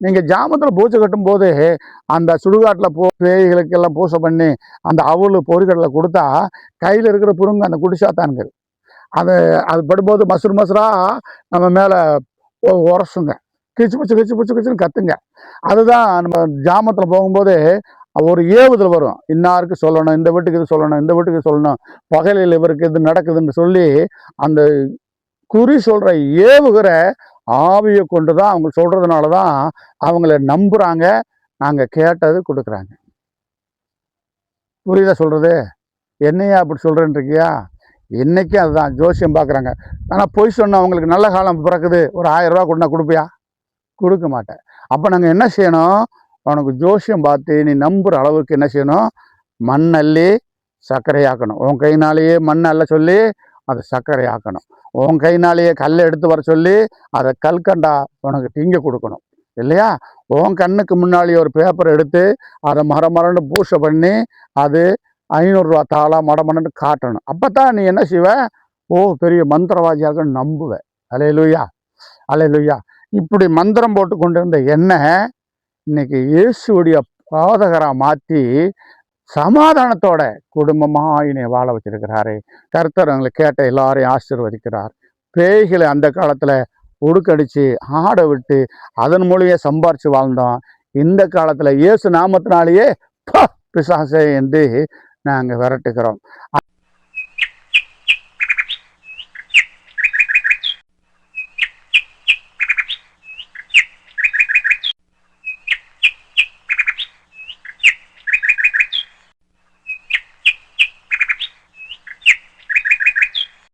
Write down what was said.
நீங்கள் ஜாமத்தில் பூஜை கட்டும் போது அந்த சுடுகாட்டில் பேய்களுக்கெல்லாம் பூசை பண்ணி அந்த அவள் பொறிக்கடலை கொடுத்தா கையில் இருக்கிற புருங்க அந்த குடிசாத்தானுங்க அது அது படும்போது மசுராக நம்ம மேலே உரசுங்க, கிச்சு பிச்சு கிச்சு பிச்சு கிச்சுன்னு கத்துங்க. அதுதான் நம்ம ஜாமத்தில் போகும்போது ஒரு ஏவுதல் வரும், இன்னாருக்கு சொல்லணும், இந்த வீட்டுக்கு இது சொல்லணும், இந்த வீட்டுக்கு சொல்லணும், பகலில் இவருக்கு இது நடக்குதுன்னு சொல்லி அந்த குறி சொல்கிற ஏவுகிற ஆவியை கொண்டு தான் அவங்க சொல்கிறதுனால தான் அவங்கள நம்புகிறாங்க, நாங்கள் கேட்டது கொடுக்குறாங்க. புரியுதா சொல்கிறது? என்னையா அப்படி சொல்கிறேன்ருக்கியா? இன்றைக்கும் அதுதான் ஜோசியம் பார்க்குறாங்க. ஆனால் பொய் சொன்னால் அவங்களுக்கு நல்ல காலம் பிறக்குது, ஒரு 1000 ரூபா கொண்டா கொடுப்பியா? கொடுக்க மாட்டேன். அப்போ நாங்கள் என்ன செய்யணும்? உனக்கு ஜோசியம் பார்த்து நீ நம்புகிற அளவுக்கு என்ன செய்யணும்? மண் அள்ளி சர்க்கரையாக்கணும். உன் கையினாலேயே மண் அள்ள சொல்லி அதை சர்க்கரை ஆக்கணும். உன் கையினாலேயே கல்லை எடுத்து வர சொல்லி அதை கல்கண்டா உனக்கு திங்க கொடுக்கணும் இல்லையா? உன் கண்ணுக்கு முன்னாடி ஒரு பேப்பர் எடுத்து அதை மரமரன்னு பூசை பண்ணி அது 500 ரூபா தாளா மடமடன்னு காட்டணும். அப்போ தான் நீ என்ன செய்வ? ஓ, பெரிய மந்திரவாதியாக நம்புவேன். அல்லேலூயா, அல்லேலூயா. இப்படி மந்திரம் போட்டு கொண்டு இருந்த எண்ணெய் இன்னைக்கு இயேசுடைய பாதகராக மாற்றி சமாதானத்தோட குடும்பமாக என்னை வாழ வச்சிருக்கிறாரு. கர்த்தர் அவங்களை கேட்ட எல்லாரையும் ஆசீர்வதிக்கிறார். பேய்களை அந்த காலத்தில் உடுக்கடிச்சு ஆட விட்டு அதன் மூலியம் சம்பாரித்து வாழ்ந்தோம். இந்த காலத்தில் இயேசு நாமத்தினாலேயே பிசாசே என்று நாங்கள் விரட்டுகிறோம்.